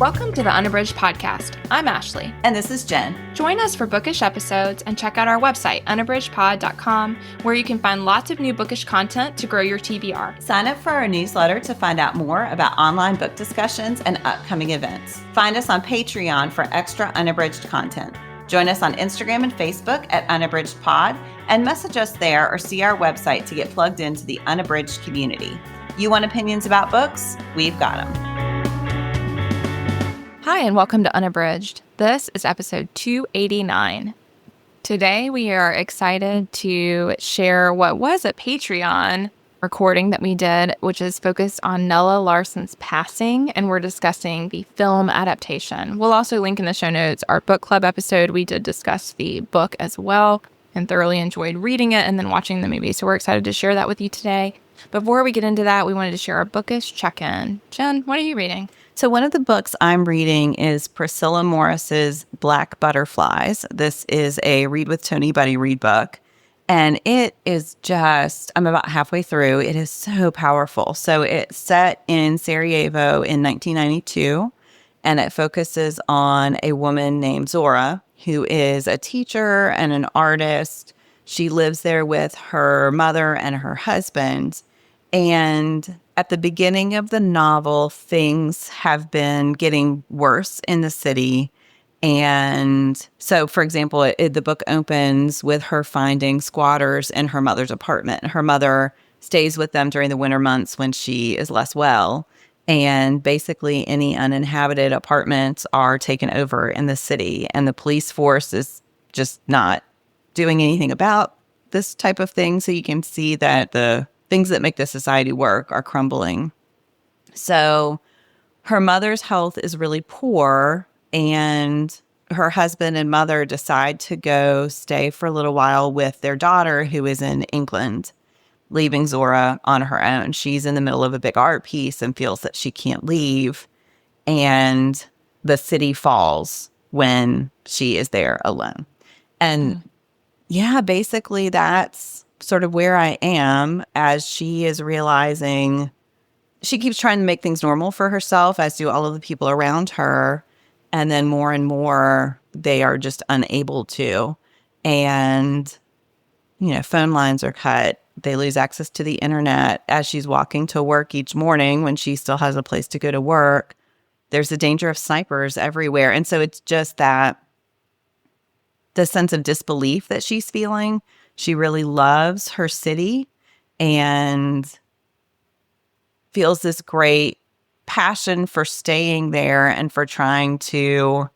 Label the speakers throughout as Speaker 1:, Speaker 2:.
Speaker 1: Welcome to the Unabridged podcast. I'm Ashley.
Speaker 2: And this is Jen.
Speaker 1: Join us for bookish episodes and check out our website, unabridgedpod.com, where you can find lots of new bookish content to grow your TBR.
Speaker 2: Sign up for our newsletter to find out more about online book discussions and upcoming events. Find us on Patreon for extra unabridged content. Join us on Instagram and Facebook at unabridgedpod and message us there or see our website to get plugged into the Unabridged community. You want opinions about books? We've got them.
Speaker 1: Hi, and welcome to Unabridged. This is episode 289. Today, we are excited to share what was a Patreon recording that we did, which is focused on Nella Larsen's passing, and we're discussing the film adaptation. We'll also link in the show notes our book club episode. We did discuss the book as well and thoroughly enjoyed reading it and then watching the movie, so we're excited to share that with you today. Before we get into that, we wanted to share our bookish check-in. Jen, what are you reading?
Speaker 2: So one of the books I'm reading is Priscilla Morris's Black Butterflies. This is a Read with Tony Buddy read book. And it is just, I'm about halfway through. It is so powerful. So it's set in Sarajevo in 1992. And it focuses on a woman named Zora, who is a teacher and an artist. She lives there with her mother and her husband. And at the beginning of the novel, things have been getting worse in the city. And so, for example, the book opens with her finding squatters in her mother's apartment. Her mother stays with them during the winter months when she is less well. And basically, any uninhabited apartments are taken over in the city. And the police force is just not doing anything about this type of thing. So you can see that the things that make the society work are crumbling. So her mother's health is really poor, and her husband and mother decide to go stay for a little while with their daughter, who is in England, leaving Zora on her own. She's in the middle of a big art piece and feels that she can't leave. And the city falls when she is there alone. And yeah, basically that's sort of where I am as she is realizing she keeps trying to make things normal for herself, as do all of the people around her. And then more and more, they are just unable to. And, phone lines are cut. They lose access to the internet as she's walking to work each morning when she still has a place to go to work. There's a danger of snipers everywhere. And so it's just that the sense of disbelief that she's feeling. She really loves her city and feels this great passion for staying there and for trying to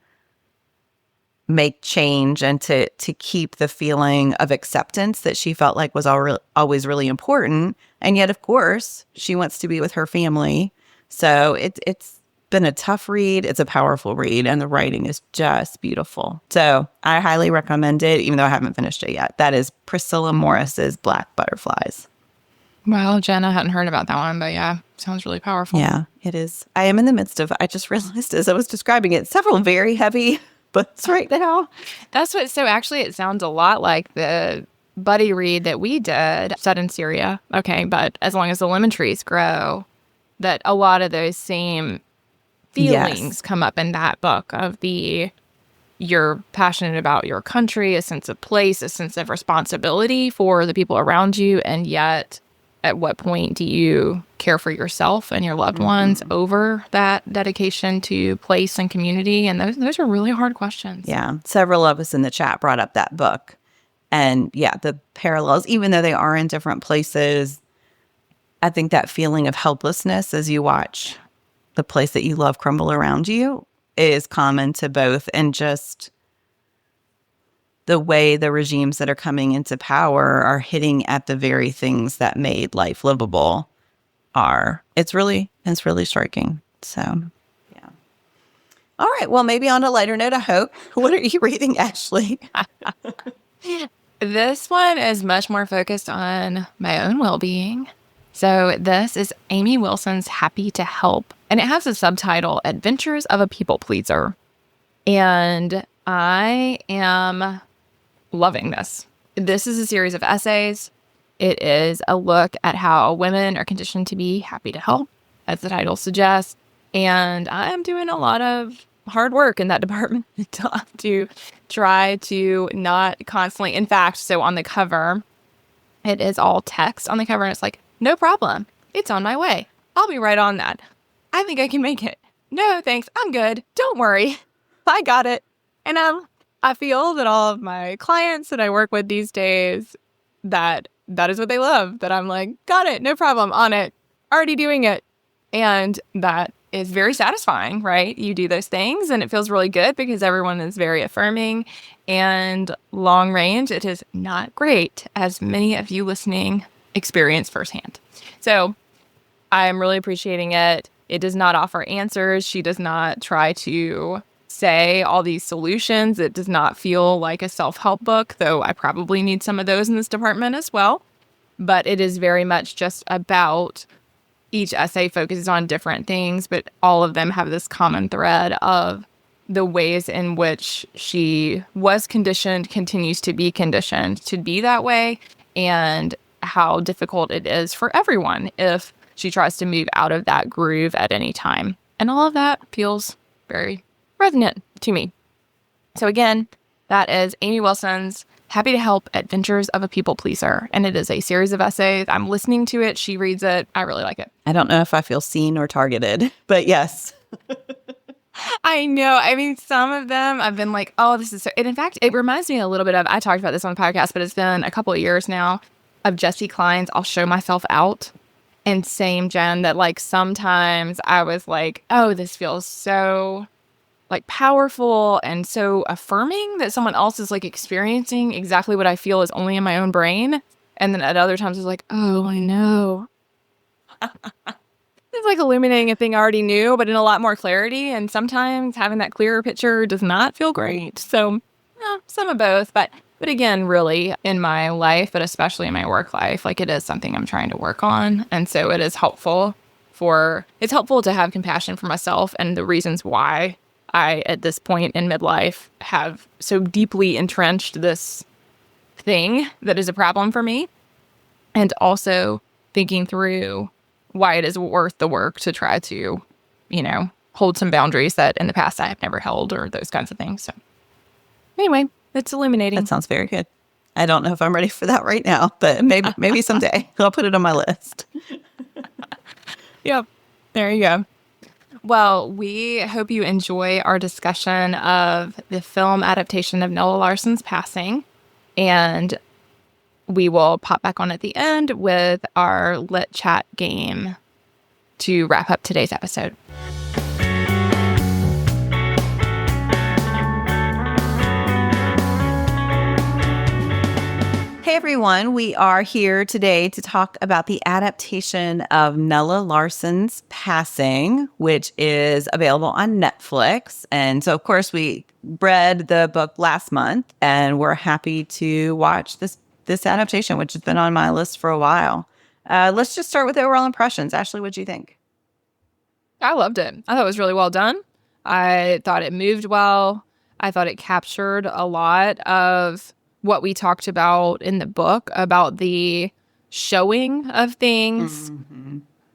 Speaker 2: make change and to keep the feeling of acceptance that she felt like was always really important. And yet, of course, she wants to be with her family. So it's been a tough read. It's a powerful read, and the writing is just beautiful. So I highly recommend it, even though I haven't finished it yet. That is Priscilla Morris's Black Butterflies.
Speaker 1: Well, Jen, I hadn't heard about that one, but yeah, sounds really powerful.
Speaker 2: Yeah, it is. I am in the midst of, I just realized as I was describing it, several very heavy books right now.
Speaker 1: So actually it sounds a lot like the buddy read that we did, set in Syria. Okay, but as long as the lemon trees grow, that a lot of those same feelings come up in that book of you're passionate about your country, a sense of place, a sense of responsibility for the people around you. And yet, at what point do you care for yourself and your loved ones over that dedication to place and community? And those are really hard questions.
Speaker 2: Yeah. Several of us in the chat brought up that book. And yeah, the parallels, even though they are in different places, I think that feeling of helplessness as you watch the place that you love crumble around you is common to both. And just the way the regimes that are coming into power are hitting at the very things that made life livable it's really striking. So, yeah. All right. Well, maybe on a lighter note, I hope. What are you reading, Ashley?
Speaker 1: This one is much more focused on my own well-being. So this is Amy Wilson's Happy to Help, and it has a subtitle, Adventures of a People Pleaser. And I am loving this. This is a series of essays. It is a look at how women are conditioned to be happy to help, as the title suggests, And I'm doing a lot of hard work in that department to try to not constantly. In fact, so on the cover, it is all text on the cover, and it's like, no problem. It's on my way. I'll be right on that. I think I can make it. No, thanks. I'm good. Don't worry. I got it. And I feel that all of my clients that I work with these days, that is what they love. That I'm like, got it. No problem. On it. Already doing it. And that is very satisfying, right? You do those things and it feels really good because everyone is very affirming. And long range, it is not great, as many of you listening experience firsthand. So I am really appreciating it. It does not offer answers. She does not try to say all these solutions. It does not feel like a self-help book, though I probably need some of those in this department as well. But it is very much just about, each essay focuses on different things, but all of them have this common thread of the ways in which she was conditioned, continues to be conditioned to be that way, and how difficult it is for everyone if she tries to move out of that groove at any time. And all of that feels very resonant to me. So again, that is Amy Wilson's Happy to Help: Adventures of a People Pleaser. And it is a series of essays. I'm listening to it. She reads it. I really like it.
Speaker 2: I don't know if I feel seen or targeted, but yes.
Speaker 1: I know. I mean, some of them I've been like, oh, this is so. And in fact, it reminds me a little bit of, I talked about this on the podcast, but it's been a couple of years now, of Jesse Klein's I'll Show Myself Out. And same, Jen, that like sometimes I was like, oh, this feels so like powerful and so affirming that someone else is like experiencing exactly what I feel is only in my own brain. And then at other times it's like, oh, I know. It's like illuminating a thing I already knew, but in a lot more clarity. And sometimes having that clearer picture does not feel great. So some of both, but again, really in my life, but especially in my work life, like it is something I'm trying to work on. And so it is helpful to have compassion for myself and the reasons why I, at this point in midlife, have so deeply entrenched this thing that is a problem for me. And also thinking through why it is worth the work to try to, hold some boundaries that in the past I have never held, or those kinds of things. So anyway, it's illuminating.
Speaker 2: That sounds very good. I don't know if I'm ready for that right now, but maybe someday. I'll put it on my list.
Speaker 1: Yep. There you go. Well, we hope you enjoy our discussion of the film adaptation of Nella Larsen's passing. And we will pop back on at the end with our Lit Chat game to wrap up today's episode.
Speaker 2: Hey everyone, we are here today to talk about the adaptation of Nella Larsen's Passing, which is available on Netflix. And so, of course, we read the book last month, and we're happy to watch this adaptation, which has been on my list for a while. Let's just start with overall impressions. Ashley, what do you think?
Speaker 1: I loved it. I thought it was really well done. I thought it moved well. I thought it captured a lot of what we talked about in the book about the showing of things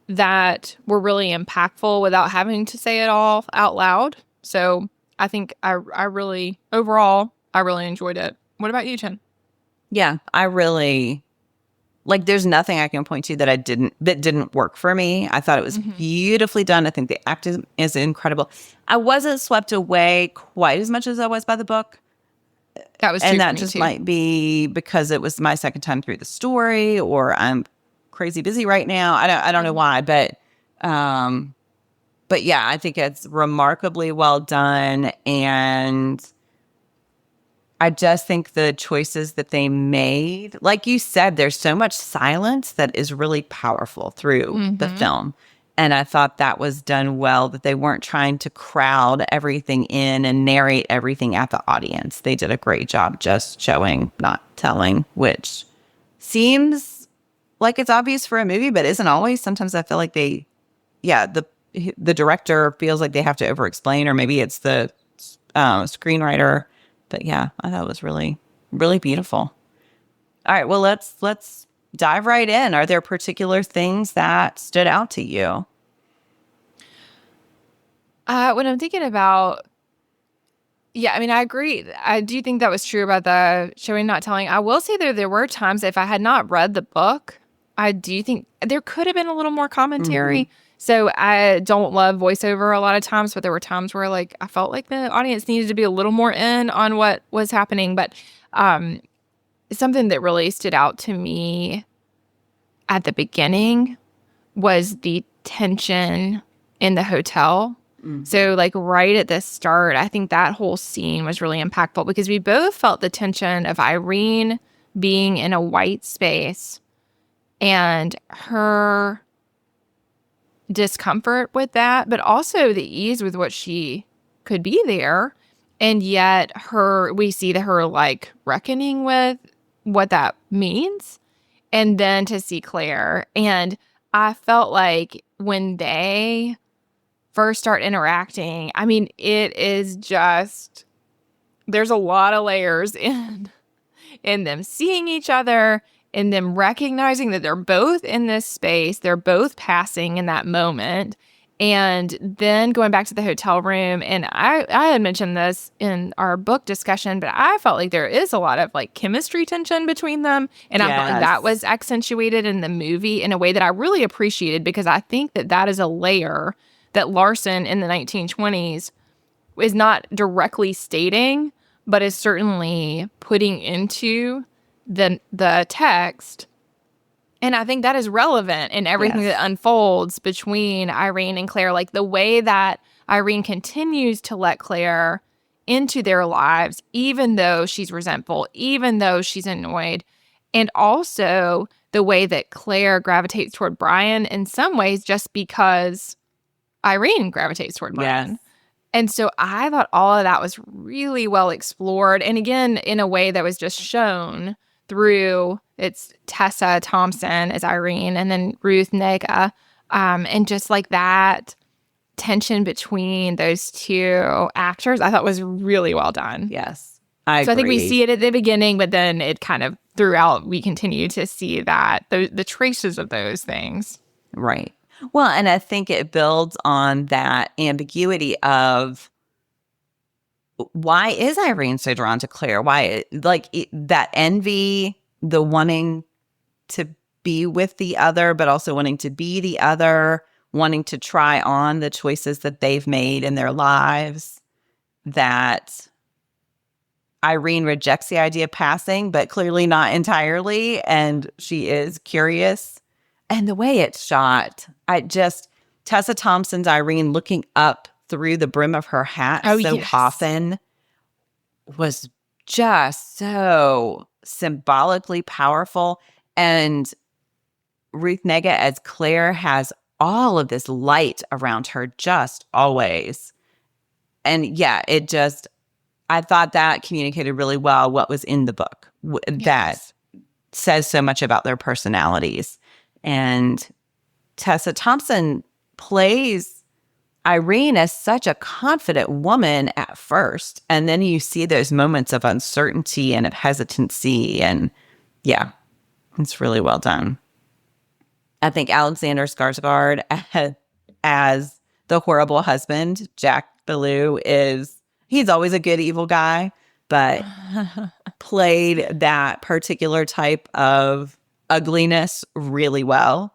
Speaker 1: that were really impactful without having to say it all out loud. So I think I really enjoyed it. What about you, Chen?
Speaker 2: Yeah, I really there's nothing I can point to that didn't work for me. I thought it was beautifully done. I think the acting is incredible. I wasn't swept away quite as much as I was by the book.
Speaker 1: That was true,
Speaker 2: and that
Speaker 1: for me
Speaker 2: just
Speaker 1: too.
Speaker 2: might be because it was my second time through the story, or I'm crazy busy right now. I don't know why, but yeah, I think it's remarkably well done, and I just think the choices that they made, like you said, there's so much silence that is really powerful through the film. And I thought that was done well, that they weren't trying to crowd everything in and narrate everything at the audience. They did a great job just showing, not telling, which seems like it's obvious for a movie, but isn't always. Sometimes I feel like the director feels like they have to over-explain, or maybe it's the screenwriter. But yeah, I thought it was really, really beautiful. All right, well, let's dive right in. Are there particular things that stood out to you?
Speaker 1: When I'm thinking about, yeah, I mean, I agree. I do think that was true about the showing, not telling. I will say there were times if I had not read the book, I do think there could have been a little more
Speaker 2: Hmm.
Speaker 1: commentary. So I don't love voiceover a lot of times, but there were times where like I felt like the audience needed to be a little more in on what was happening. But um, something that really stood out to me at the beginning was the tension in the hotel.
Speaker 2: Hmm.
Speaker 1: So, like, right at the start, I think that whole scene was really impactful because we both felt the tension of Irene being in a white space and her discomfort with that, but also the ease with what she could be there. And yet, we see her like reckoning with what that means. And then to see Claire. And I felt like when they first start interacting, I mean, it is just, there's a lot of layers in them seeing each other, in them recognizing that they're both in this space, they're both passing in that moment. And then going back to the hotel room, and I had mentioned this in our book discussion, but I felt like there is a lot of like chemistry tension between them. And I felt like that was
Speaker 2: Yes.
Speaker 1: accentuated in the movie in a way that I really appreciated because I think that that is a layer that Larsen in the 1920s is not directly stating, but is certainly putting into the text. And I think that is relevant in everything that
Speaker 2: Yes.
Speaker 1: unfolds between Irene and Claire. Like the way that Irene continues to let Claire into their lives, even though she's resentful, even though she's annoyed. And also the way that Claire gravitates toward Brian in some ways just because Irene gravitates toward
Speaker 2: Yes.
Speaker 1: Brian. And so I thought all of that was really well explored. And again, in a way that was just shown through it's Tessa Thompson as Irene and then Ruth Nega. And just like that tension between those two actors, I thought was really well done.
Speaker 2: Yes. I
Speaker 1: So I think we
Speaker 2: agree.
Speaker 1: see it at the beginning, but then it kind of throughout, we continue to see that the traces of those things.
Speaker 2: Right. Well, and I think it builds on that ambiguity of why is Irene so drawn to Claire? Why, that envy, the wanting to be with the other, but also wanting to be the other, wanting to try on the choices that they've made in their lives, that Irene rejects the idea of passing, but clearly not entirely. And she is curious. And the way it's shot, Tessa Thompson's Irene looking up through the brim of her hat
Speaker 1: Oh,
Speaker 2: so
Speaker 1: yes.
Speaker 2: often was just so symbolically powerful. And Ruth Nega as Claire has all of this light around her just always. And yeah, I thought that communicated really well what was in the book that
Speaker 1: Yes.
Speaker 2: says so much about their personalities. And Tessa Thompson plays Irene as such a confident woman at first. And then you see those moments of uncertainty and of hesitancy. And yeah, it's really well done. I think Alexander Skarsgård as the horrible husband, Jack Ballou, he's always a good evil guy, but played that particular type of ugliness really well.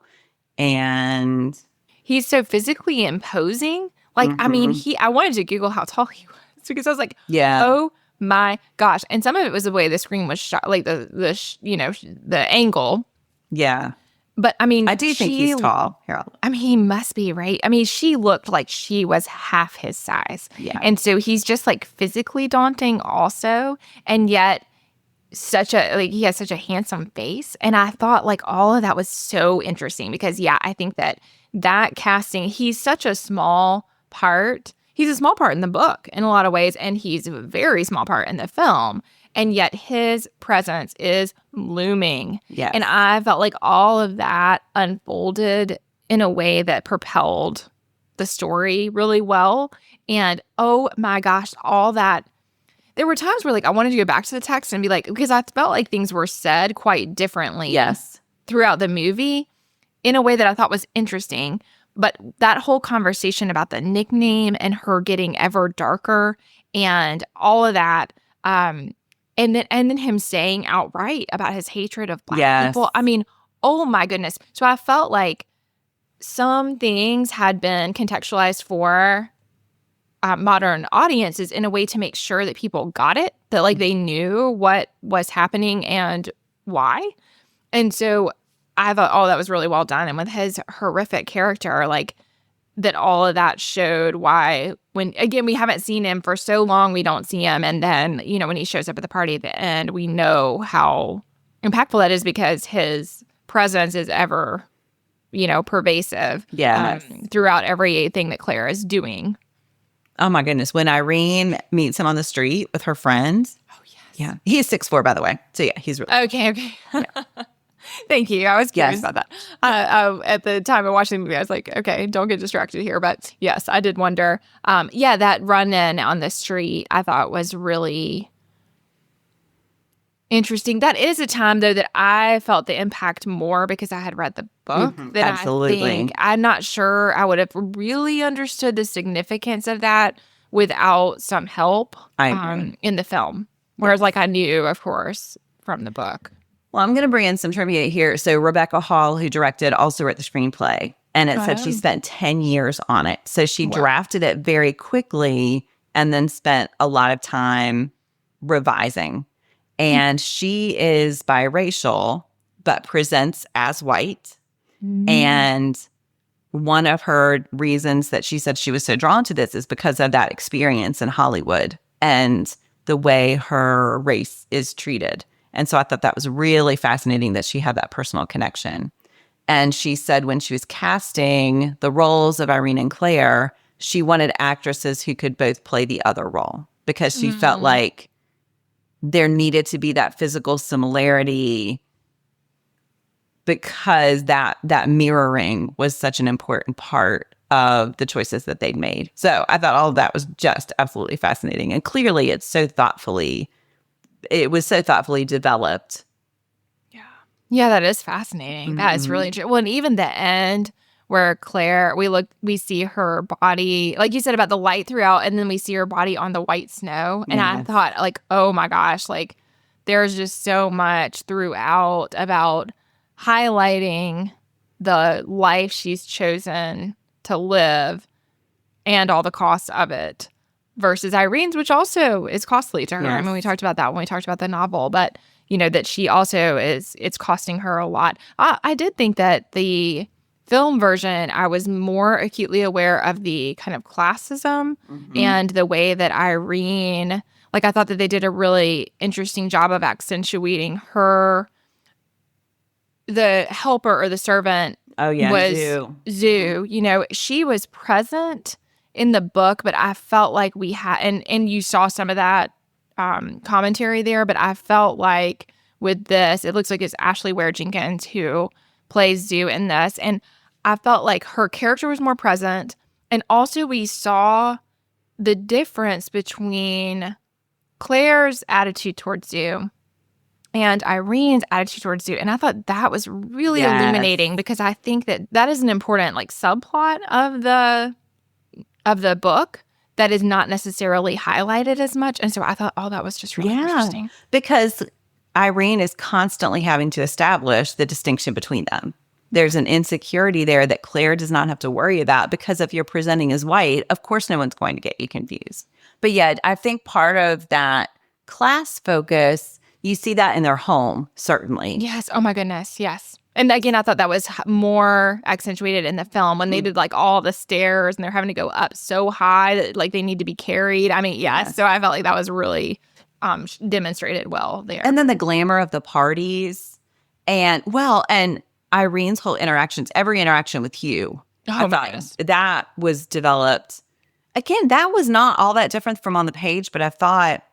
Speaker 2: And
Speaker 1: He's so physically imposing. Like, I mean,
Speaker 2: mhm,
Speaker 1: I wanted to Google how tall he was because I was like,
Speaker 2: yeah,
Speaker 1: oh my gosh. And some of it was the way the screen was shot, like the angle.
Speaker 2: yeah.
Speaker 1: But I mean,
Speaker 2: I do think he's tall. Here,
Speaker 1: I mean, he must be, right? I mean, she looked like she was half his size.
Speaker 2: yeah,
Speaker 1: And so he's just like physically daunting also. And yet he has such a handsome face. And I thought like all of that was so interesting because yeah, I think that casting, he's such a small part. He's a small part in the book in a lot of ways, and he's a very small part in the film. And yet his presence is looming.
Speaker 2: yes,
Speaker 1: And I felt like all of that unfolded in a way that propelled the story really well. And oh my gosh, all that there were times where like I wanted to go back to the text and be like, because I felt like things were said quite differently
Speaker 2: yes,
Speaker 1: throughout the movie in a way that I thought was interesting. But that whole conversation about the nickname and her getting ever darker and all of that, and then him saying outright about his hatred of Black
Speaker 2: Yes.
Speaker 1: people. I mean, oh my goodness. So I felt like some things had been contextualized for modern audiences in a way to make sure that people got it, that like they knew what was happening and why. And so I thought, oh, that was really well done. And with his horrific character, like that all of that showed why when, again, we haven't seen him for so long, we don't see him. And then, you know, when he shows up at the party at the end, we know how impactful that is because his presence is ever, you know, pervasive throughout everything that Claire is doing.
Speaker 2: Oh my goodness. When Irene meets him on the street with her friends.
Speaker 1: Oh, yes.
Speaker 2: Yeah. He's 6'4", by the way. So yeah, he's really
Speaker 1: Okay. Yeah. Thank you. I was curious about that. At the time of watching the movie, I was like, okay, don't get distracted here. But yes, I did wonder. That run-in on the street I thought was really interesting. That is a time, though, that I felt the impact more because I had read the book.
Speaker 2: Absolutely.
Speaker 1: I'm not sure I would have really understood the significance of that without some help in the film. Whereas, like, I knew, of course, from the book.
Speaker 2: Well, I'm going to bring in some trivia here. So Rebecca Hall, who directed, also wrote the screenplay. And it said she spent 10 years on it. So she drafted it very quickly and then spent a lot of time revising. And she is biracial, but presents as white. And one of her reasons that she said she was so drawn to this is because of that experience in Hollywood and the way her race is treated. And so I thought that was really fascinating that she had that personal connection. And she said when she was casting the roles of Irene and Claire, she wanted actresses who could both play the other role because she felt like there needed to be that physical similarity because that mirroring was such an important part of the choices that they'd made. So I thought all of that was just absolutely fascinating. And clearly it was so thoughtfully developed.
Speaker 1: Yeah, that is fascinating. That is really interesting. Well, and even the end where Claire, we see her body, like you said about the light throughout, and then we see her body on the white snow. And I thought, like, oh my gosh, like there's just so much throughout about highlighting the life she's chosen to live and all the costs of it versus Irene's, which also is costly to her.
Speaker 2: Yes.
Speaker 1: I mean, we talked about that when we talked about the novel, but you know, that she also it's costing her a lot. I did think that the film version, I was more acutely aware of the kind of classism and the way that Irene, like I thought that they did a really interesting job of accentuating her, the helper or the servant was Zoo. You know, she was present in the book, but I felt like we had, and you saw some of that commentary there, but I felt like with this, it looks like it's Ashley Ware Jenkins who plays Zoo in this, and I felt like her character was more present, and also we saw the difference between Claire's attitude towards Zoo and Irene's attitude towards Zoo, and I thought that was really illuminating because I think that is an important like subplot of the book that is not necessarily highlighted as much. And so I thought, oh, that was just really interesting.
Speaker 2: Because Irene is constantly having to establish the distinction between them. There's an insecurity there that Claire does not have to worry about because if you're presenting as white, of course no one's going to get you confused. But yet, I think part of that class focus, you see that in their home, certainly.
Speaker 1: Yes. Oh my goodness. Yes. And again, I thought that was more accentuated in the film when they did like all the stairs and they're having to go up so high that like they need to be carried. I mean, yes. So I felt like that was really demonstrated well there.
Speaker 2: And then the glamour of the parties and Irene's whole interactions, every interaction with Hugh.
Speaker 1: Oh my goodness.
Speaker 2: That was developed. Again, that was not all that different from on the page, but I thought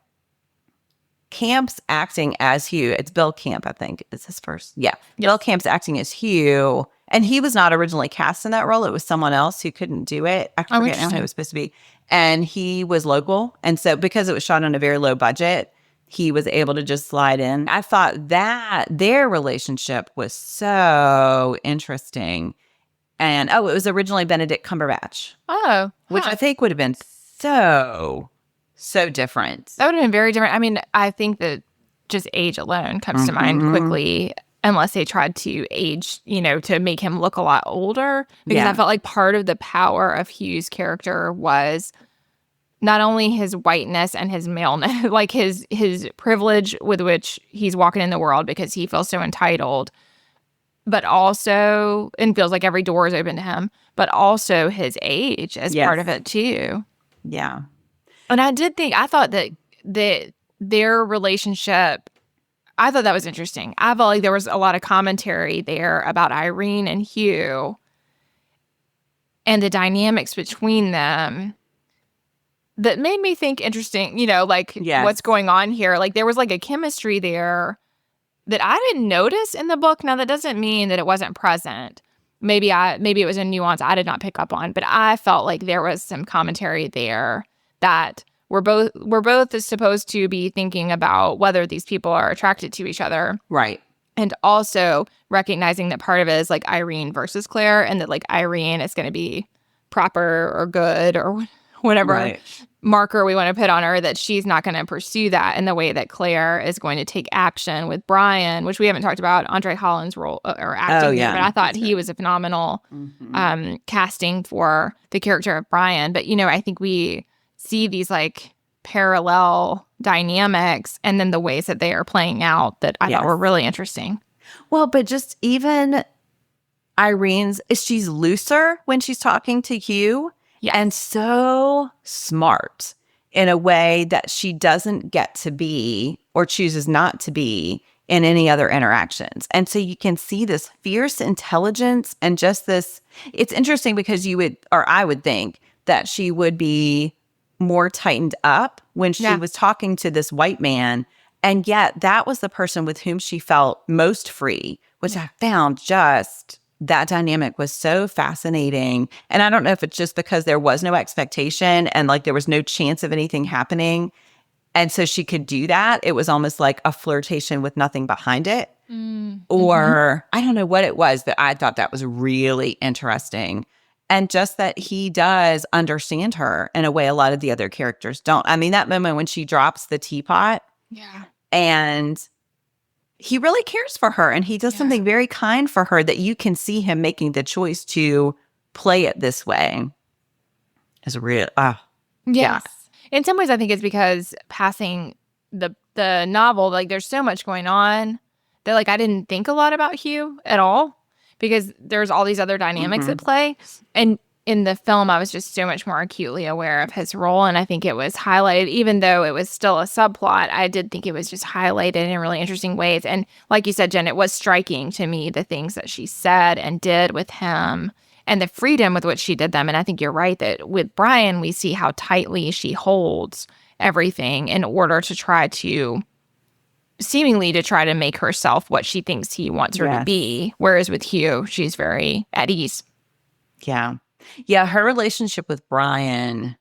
Speaker 2: Camp's acting as Hugh. It's Bill Camp, I think. Is his first? Yeah. Yes. Bill Camp's acting as Hugh. And he was not originally cast in that role. It was someone else who couldn't do it. I forget now who it was supposed to be. And he was local. And so because it was shot on a very low budget, he was able to just slide in. I thought that their relationship was so interesting. And it was originally Benedict Cumberbatch,
Speaker 1: Oh,
Speaker 2: which I think would have been so different.
Speaker 1: that would have been very different. I mean, I think that just age alone comes to mind quickly, unless they tried to age, to make him look a lot older. Because I felt like part of the power of Hugh's character was not only his whiteness and his maleness, like his privilege with which he's walking in the world because he feels so entitled, but also, and feels like every door is open to him, but also his age as part of it too.
Speaker 2: Yeah.
Speaker 1: And I thought that their relationship, I thought that was interesting. I felt like there was a lot of commentary there about Irene and Hugh and the dynamics between them that made me think interesting, what's going on here. Like there was like a chemistry there that I didn't notice in the book. Now that doesn't mean that it wasn't present. Maybe it was a nuance I did not pick up on, but I felt like there was some commentary there that we're both supposed to be thinking about whether these people are attracted to each other.
Speaker 2: Right.
Speaker 1: And also recognizing that part of it is like Irene versus Claire, and that like Irene is going to be proper or good or whatever marker we want to put on her, that she's not going to pursue that in the way that Claire is going to take action with Brian, which we haven't talked about Andre Holland's role or acting here, but I thought he was a phenomenal casting for the character of Brian. But, I think we see these like parallel dynamics and then the ways that they are playing out that I thought were really interesting.
Speaker 2: Well, but just even she's looser when she's talking to Hugh.
Speaker 1: Yes.
Speaker 2: And so smart in a way that she doesn't get to be or chooses not to be in any other interactions. And so you can see this fierce intelligence and just this. It's interesting because I would think that she would be more tightened up when she was talking to this white man. And yet that was the person with whom she felt most free, which I found just... that dynamic was so fascinating. And I don't know if it's just because there was no expectation and like there was no chance of anything happening. And so she could do that. It was almost like a flirtation with nothing behind it. Or I don't know what it was, but I thought that was really interesting. And just that he does understand her in a way a lot of the other characters don't. I mean, that moment when she drops the teapot and he really cares for her and he does something very kind for her that you can see him making the choice to play it this way. Is real.
Speaker 1: Yes. In some ways, I think it's because passing the novel, like there's so much going on that like I didn't think a lot about Hugh at all because there's all these other dynamics at play. And in the film, I was just so much more acutely aware of his role. And I think it was highlighted, even though it was still a subplot, I did think it was just highlighted in really interesting ways. And like you said, Jen, it was striking to me, the things that she said and did with him and the freedom with which she did them. And I think you're right that with Brian, we see how tightly she holds everything in order to try to make herself what she thinks he wants her to be. Whereas with Hugh, she's very at ease.
Speaker 2: Yeah. Yeah, her relationship with Brian,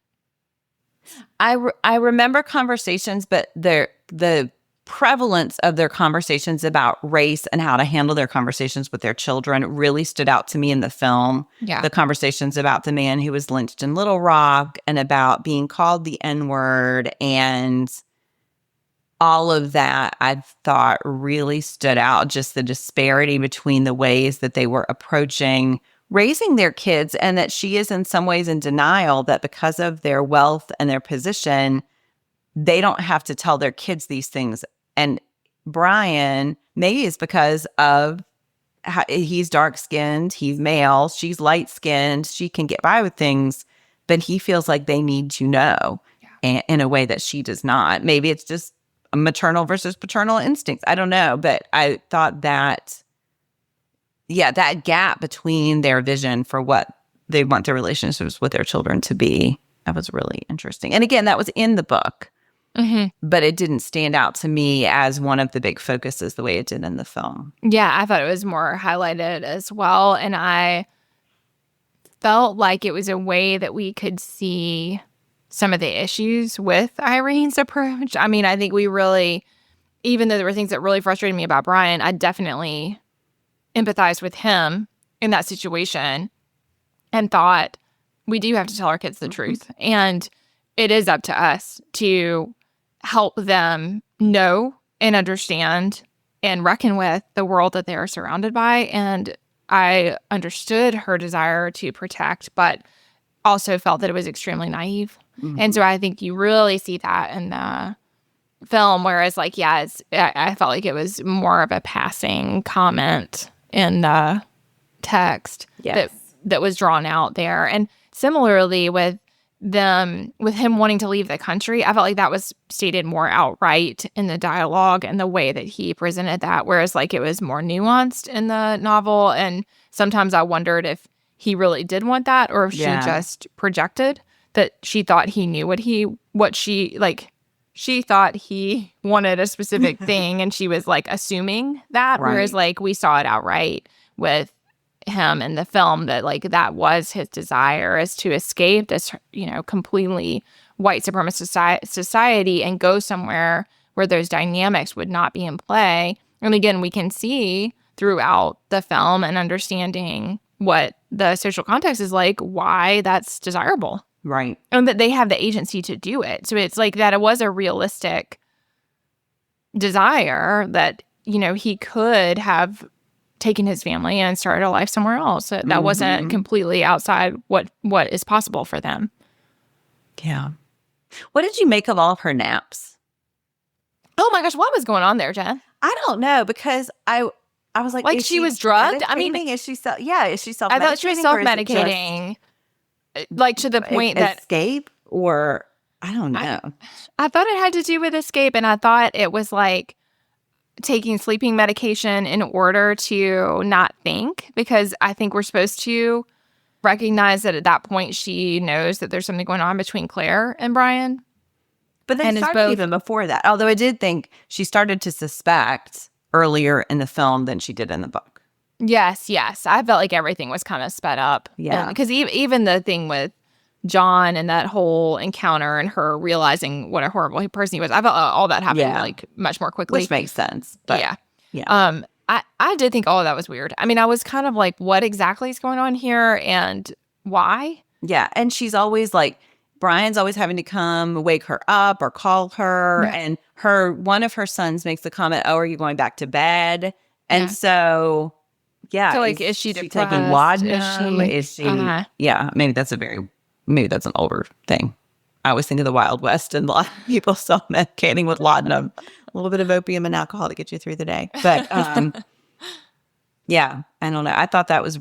Speaker 2: I remember conversations, but the prevalence of their conversations about race and how to handle their conversations with their children really stood out to me in the film.
Speaker 1: Yeah.
Speaker 2: The conversations about the man who was lynched in Little Rock and about being called the N-word and all of that, I thought really stood out, just the disparity between the ways that they were approaching raising their kids, and that she is in some ways in denial that because of their wealth and their position, they don't have to tell their kids these things. And Brian, maybe it's because of he's dark-skinned, he's male, she's light-skinned, she can get by with things, but he feels like they need to know in a way that she does not. Maybe it's just a maternal versus paternal instincts. I don't know, but I thought that that gap between their vision for what they want their relationships with their children to be, that was really interesting. And again, that was in the book, but it didn't stand out to me as one of the big focuses the way it did in the film.
Speaker 1: Yeah, I thought it was more highlighted as well. And I felt like it was a way that we could see some of the issues with Irene's approach. I mean, I think we really, even though there were things that really frustrated me about Brian, I definitely empathized with him in that situation. and thought, we do have to tell our kids the truth. And it is up to us to help them know and understand and reckon with the world that they are surrounded by. And I understood her desire to protect, but also felt that it was extremely naive. And so I think you really see that in the film, whereas like, yeah, I felt like it was more of a passing comment in the text that was drawn out there. And similarly with him wanting to leave the country, I felt like that was stated more outright in the dialogue and the way that he presented that, whereas like it was more nuanced in the novel. And sometimes I wondered if he really did want that, or if she just projected that she thought he knew she thought he wanted a specific thing, and she was like assuming that, whereas like we saw it outright with him in the film that like that was his desire, is to escape this, completely white supremacist society and go somewhere where those dynamics would not be in play. And again, we can see throughout the film and understanding what the social context is like, why that's desirable.
Speaker 2: Right.
Speaker 1: And that they have the agency to do it. So it's like that it was a realistic desire that, he could have taken his family and started a life somewhere else. That wasn't completely outside what is possible for them.
Speaker 2: Yeah. What did you make of all of her naps?
Speaker 1: Oh my gosh, what was going on there, Jen?
Speaker 2: I don't know, because I was like
Speaker 1: she was drugged? I mean,
Speaker 2: is she self-medicating?
Speaker 1: I thought she was self-medicating, like to the point that
Speaker 2: escape, or I don't know.
Speaker 1: I thought it had to do with escape, and I thought it was like taking sleeping medication in order to not think, because I think we're supposed to recognize that at that point she knows that there's something going on between Claire and Brian.
Speaker 2: But they started even before that. Although I did think she started to suspect earlier in the film than she did in the book.
Speaker 1: Yes. I felt like everything was kind of sped up.
Speaker 2: Yeah.
Speaker 1: Because even the thing with John and that whole encounter and her realizing what a horrible person he was, I felt all that happened like much more quickly.
Speaker 2: Which makes sense. But
Speaker 1: yeah. I did think all of that was weird. I mean, I was kind of like, what exactly is going on here and why?
Speaker 2: Yeah. And she's always like, Brian's always having to come wake her up or call her. Yeah. And one of her sons makes the comment, "Oh, are you going back to bed?" And so,
Speaker 1: So like, is she
Speaker 2: taking laudanum? Is she? Yeah. Maybe that's an older thing. I always think of the Wild West and a lot of people self-medicating with laudanum. A little bit of opium and alcohol to get you through the day. But yeah, I don't know. I thought that was,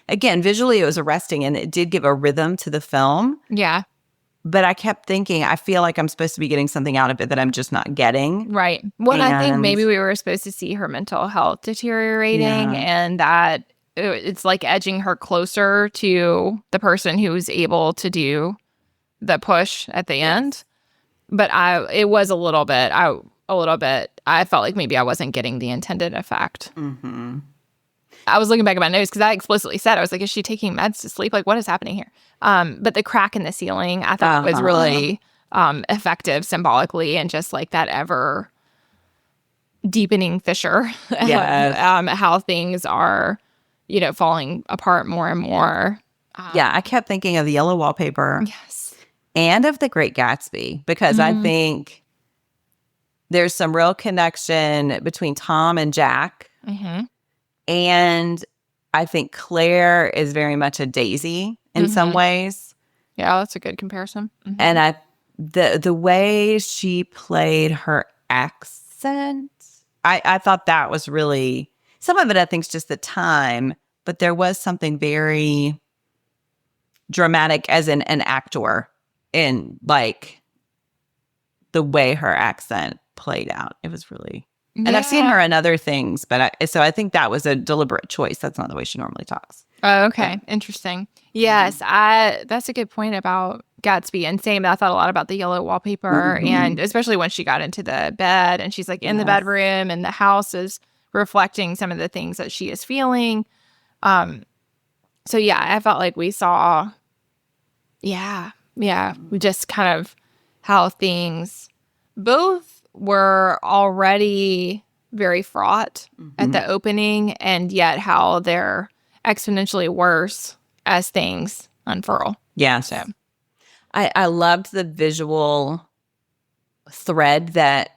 Speaker 2: again, visually it was arresting and it did give a rhythm to the film.
Speaker 1: Yeah.
Speaker 2: But I kept thinking, I feel like I'm supposed to be getting something out of it that I'm just not getting.
Speaker 1: Right. Well, I think maybe we were supposed to see her mental health deteriorating and that it's like edging her closer to the person who's able to do the push at the end. But it was a little bit, I felt like maybe I wasn't getting the intended effect.
Speaker 2: Mm-hmm.
Speaker 1: I was looking back at my notes because I explicitly said, I was like, is she taking meds to sleep? Like, what is happening here? But the crack in the ceiling, I thought was really effective symbolically, and just like that ever deepening fissure. How things are, falling apart more and more.
Speaker 2: I kept thinking of the yellow wallpaper.
Speaker 1: Yes.
Speaker 2: And of The Great Gatsby, because I think there's some real connection between Tom and Jack.
Speaker 1: Mm-hmm.
Speaker 2: And I think Claire is very much a Daisy in some ways.
Speaker 1: Yeah, that's a good comparison. Mm-hmm.
Speaker 2: And the way she played her accent, I thought that was really, some of it I think is just the time, but there was something very dramatic as an actor in like the way her accent played out. It was really... And I've seen her in other things, but I think that was a deliberate choice. That's not the way she normally talks.
Speaker 1: Oh, okay. Interesting. Yes, that's a good point about Gatsby. And same, I thought a lot about the yellow wallpaper, and especially when she got into the bed and she's like in the bedroom and the house is reflecting some of the things that she is feeling. So yeah, I felt like we saw, we just kind of how things both were already very fraught at the opening, and yet how they're exponentially worse as things unfurl.
Speaker 2: Yeah.
Speaker 1: So
Speaker 2: I loved the visual thread that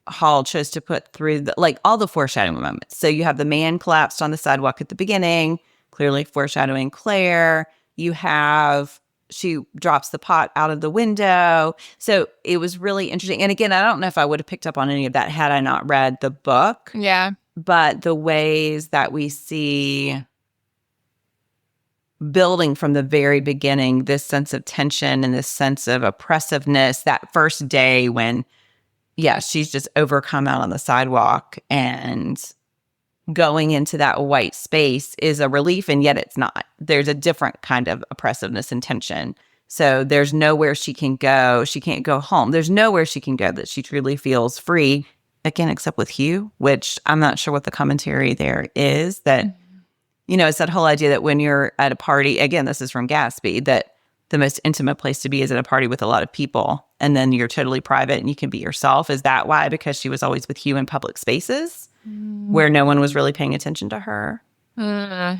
Speaker 2: Hall chose to put through like all the foreshadowing moments. So you have the man collapsed on the sidewalk at the beginning, clearly foreshadowing Claire. You have she drops the pot out of the window. So it was really interesting. And again, I don't know if I would have picked up on any of that had I not read the book.
Speaker 1: yeah.
Speaker 2: But the ways that we see building from the very beginning, this sense of tension and this sense of oppressiveness, that first day when, yeah, she's just overcome out on the sidewalk and going into that white space is a relief, and yet it's not. There's a different kind of oppressiveness and tension. So there's nowhere she can go. She can't go home. There's nowhere she can go that she truly feels free, again, except with Hugh, which I'm not sure what the commentary there is. That, you know, it's that whole idea that when you're at a party, again, this is from Gatsby, that the most intimate place to be is at a party with a lot of people, and then you're totally private and you can be yourself. Is that why? Because she was always with Hugh in public spaces where no one was really paying attention to her. There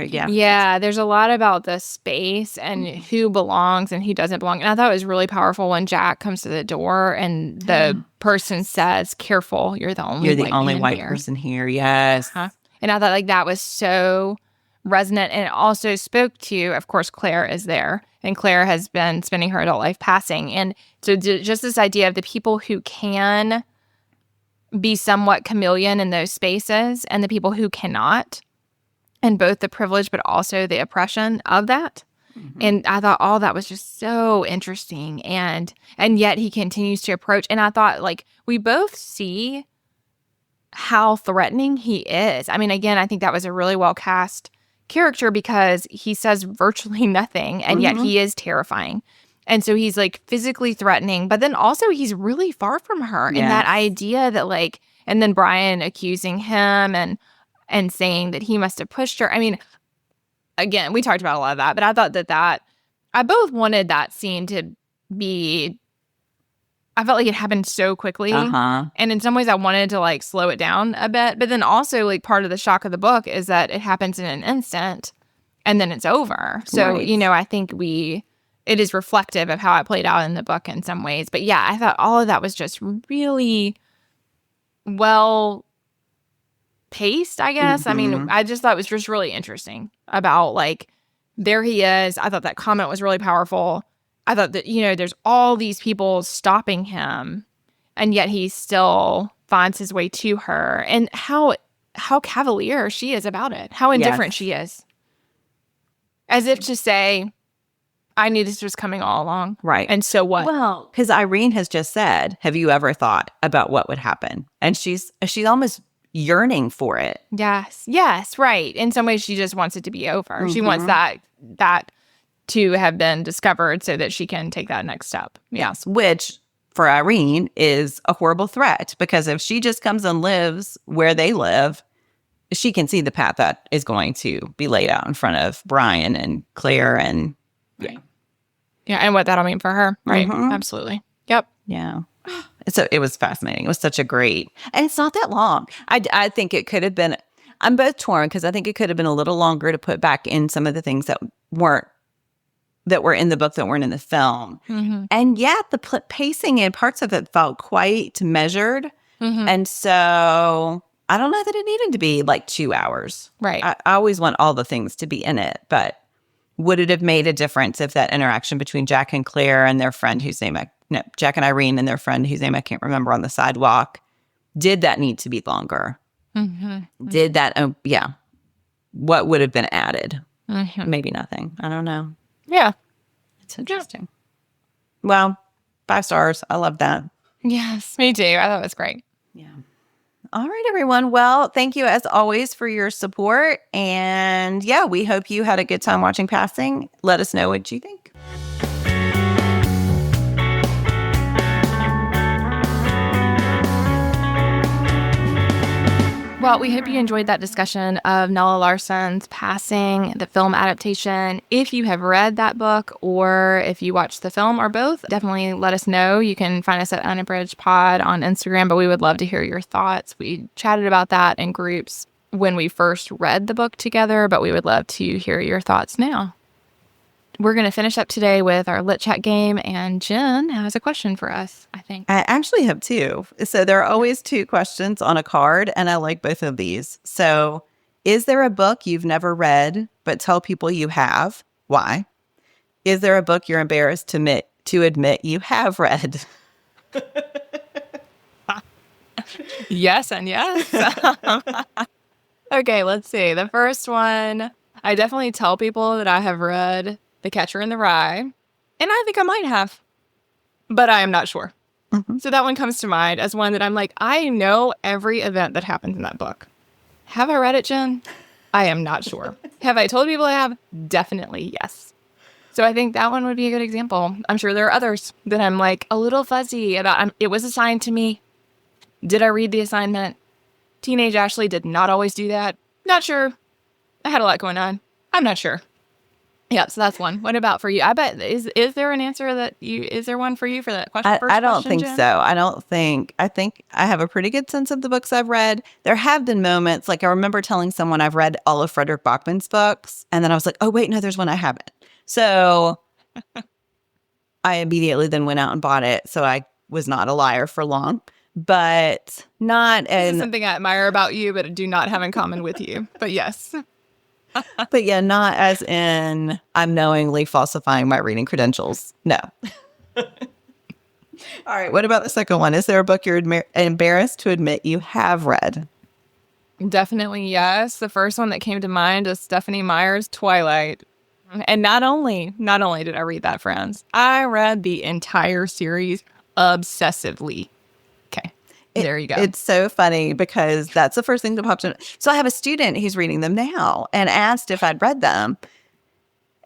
Speaker 2: you go.
Speaker 1: Yeah, there's a lot about the space and who belongs and who doesn't belong. And I thought it was really powerful when Jack comes to the door and the person says, "Careful, you're the only
Speaker 2: white person here." Yes.
Speaker 1: And I thought like that was so resonant, and it also spoke to, of course, Claire is there, and Claire has been spending her adult life passing, and so just this idea of the people who can be somewhat chameleon in those spaces and the people who cannot, and both the privilege but also the oppression of that. And I thought all that was just so interesting, and yet he continues to approach, and I thought like we both see how threatening he is. I mean, again, I think that was a really well cast character because he says virtually nothing, and yet he is terrifying. And so he's like physically threatening, but then also he's really far from her.
Speaker 2: Yes.
Speaker 1: And that idea that like, and then Brian accusing him and saying that he must have pushed her. I mean, again, we talked about a lot of that, but I thought that I both wanted that scene to be, I felt like it happened so quickly. And in some ways I wanted to like slow it down a bit. But then also like part of the shock of the book is that it happens in an instant and then it's over. So, you know, I think it is reflective of how it played out in the book in some ways. But yeah, I thought all of that was just really well paced, I guess. I mean, I just thought it was just really interesting about like, there he is. I thought that comment was really powerful. I thought that, you know, there's all these people stopping him, and yet he still finds his way to her. And how cavalier she is about it. How indifferent she is. As if to say, I knew this was coming all along.
Speaker 2: Right.
Speaker 1: And so what?
Speaker 2: Well, because Irene has just said, have you ever thought about what would happen? And she's almost yearning for it.
Speaker 1: Yes, right. In some ways, she just wants it to be over. She wants that to have been discovered so that she can take that next step.
Speaker 2: Yes, which for Irene is a horrible threat, because if she just comes and lives where they live, she can see the path that is going to be laid out in front of Brian and Claire and
Speaker 1: and what that'll mean for her. Right. Absolutely. Yep.
Speaker 2: Yeah. So it was fascinating. It was such a great, and it's not that long. I think it could have been, I'm both torn because I think it could have been a little longer to put back in some of the things that were in the book that weren't in the film. And yet the pacing in parts of it felt quite measured. And so I don't know that it needed to be like 2 hours.
Speaker 1: Right.
Speaker 2: I always want all the things to be in it, but would it have made a difference if that interaction between Jack and Claire and their friend whose name Jack and Irene and their friend whose name I can't remember on the sidewalk, did that need to be longer? Did that, what would have been added? Maybe nothing. I don't know.
Speaker 1: Yeah.
Speaker 2: It's interesting. Well, 5 stars. I love that.
Speaker 1: Yes, me too. I thought it was great.
Speaker 2: Yeah. All right, everyone. Well, thank you as always for your support. And yeah, we hope you had a good time watching Passing. Let us know what you think.
Speaker 1: Well, we hope you enjoyed that discussion of Nella Larsen's Passing, the film adaptation. If you have read that book or if you watched the film or both, definitely let us know. You can find us at Unabridged Pod on Instagram, but we would love to hear your thoughts. We chatted about that in groups when we first read the book together, but we would love to hear your thoughts now. We're going to finish up today with our Lit Chat game, and Jen has a question for us, I think.
Speaker 2: I actually have two. So there are always two questions on a card, and I like both of these. So, is there a book you've never read, but tell people you have? Why? Is there a book you're embarrassed to admit you have read?
Speaker 1: Yes and yes. Okay, let's see. The first one, I definitely tell people that I have read The Catcher in the Rye, and I think I might have, but I am not sure. So that one comes to mind as one that I'm like, I know every event that happened in that book. Have I read it, Jen? I am not sure. Have I told people I have? Definitely yes. So I think that one would be a good example. I'm sure there are others that I'm like a little fuzzy about. It was assigned to me. Did I read the assignment? Teenage Ashley did not always do that. Not sure. I had a lot going on. I'm not sure. Yeah, so that's one. What about for you? I bet, is there an answer is there one for you for that question?
Speaker 2: I don't think
Speaker 1: Jen?
Speaker 2: so. I think I have a pretty good sense of the books I've read. There have been moments, like I remember telling someone I've read all of Frederick Bachman's books, and then I was like, oh, wait, no, there's one I haven't. So I immediately then went out and bought it. So I was not a liar for long, but not
Speaker 1: This is something I admire about you, but do not have in common with you. But yes.
Speaker 2: But yeah, not as in I'm knowingly falsifying my reading credentials. No. All right. What about the second one? Is there a book you're embarrassed to admit you have read?
Speaker 1: Definitely yes. The first one that came to mind is Stephanie Meyer's Twilight. And not only did I read that, friends, I read the entire series obsessively. Okay. There you go.
Speaker 2: It's so funny because that's the first thing that popped in. So I have a student who's reading them now and asked if I'd read them.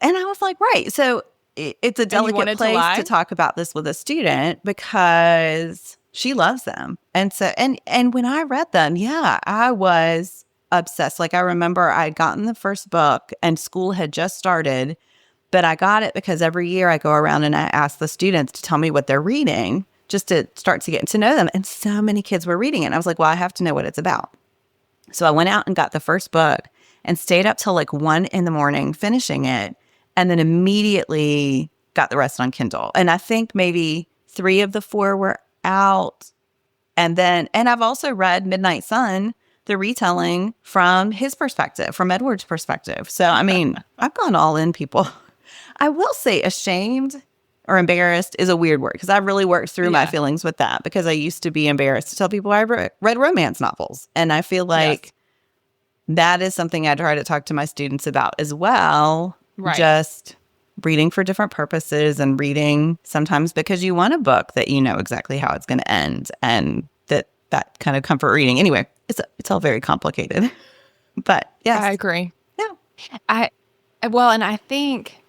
Speaker 2: And I was like, right. So it's a delicate place to talk about this with a student because she loves them. And so, and when I read them, yeah, I was obsessed. Like I remember I'd gotten the first book and school had just started, but I got it because every year I go around and I ask the students to tell me what they're reading, just to start to get to know them. And so many kids were reading it. And I was like, well, I have to know what it's about. So I went out and got the first book and stayed up till like 1 a.m, finishing it. And then immediately got the rest on Kindle. And I think maybe 3 of the 4 were out. And I've also read Midnight Sun, the retelling from his perspective, from Edward's perspective. So, I mean, I've gone all in, people. I will say ashamed or embarrassed is a weird word because I've really worked through my feelings with that because I used to be embarrassed to tell people I read romance novels. And I feel like that is something I try to talk to my students about as well. Right. Just reading for different purposes and reading sometimes because you want a book that you know exactly how it's going to end and that kind of comfort reading. Anyway, it's all very complicated. But yes.
Speaker 1: I agree.
Speaker 2: Yeah.
Speaker 1: And I think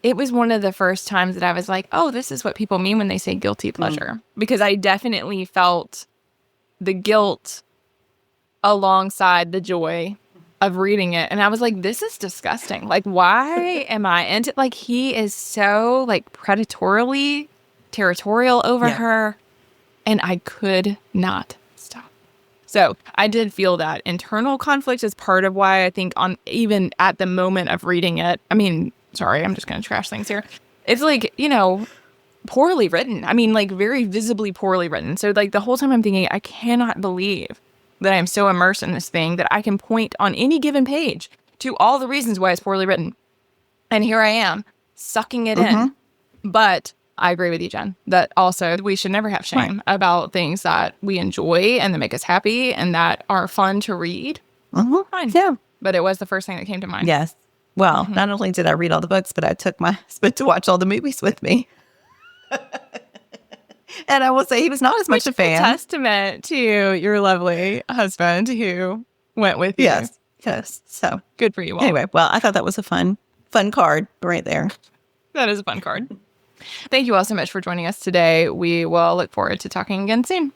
Speaker 1: it was one of the first times that I was like, oh, this is what people mean when they say guilty pleasure. Because I definitely felt the guilt alongside the joy of reading it. And I was like, this is disgusting. Like, why am I into, like, he is so like predatorily territorial over her. And I could not stop. So I did feel that internal conflict is part of why I think even at the moment of reading it, I mean, sorry, I'm just going to trash things here. It's like, poorly written. I mean, like very visibly poorly written. So like the whole time I'm thinking, I cannot believe that I'm so immersed in this thing that I can point on any given page to all the reasons why it's poorly written. And here I am sucking it in. But I agree with you, Jen, that also we should never have shame about things that we enjoy and that make us happy and that are fun to read. Fine.
Speaker 2: Yeah.
Speaker 1: But it was the first thing that came to mind.
Speaker 2: Yes. Well, not only did I read all the books, but I took my husband to watch all the movies with me. And I will say he was not as much a fan.
Speaker 1: Testament to your lovely husband who went with you.
Speaker 2: Yes. So
Speaker 1: good for you all.
Speaker 2: Anyway, well, I thought that was a fun card right there.
Speaker 1: That is a fun card. Thank you all so much for joining us today. We will look forward to talking again soon.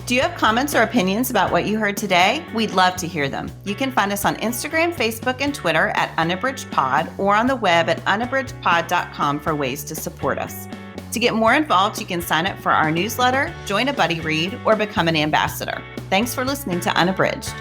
Speaker 2: Do you have comments or opinions about what you heard today? We'd love to hear them. You can find us on Instagram, Facebook, and Twitter at Unabridged Pod or on the web at unabridgedpod.com for ways to support us. To get more involved, you can sign up for our newsletter, join a buddy read, or become an ambassador. Thanks for listening to Unabridged.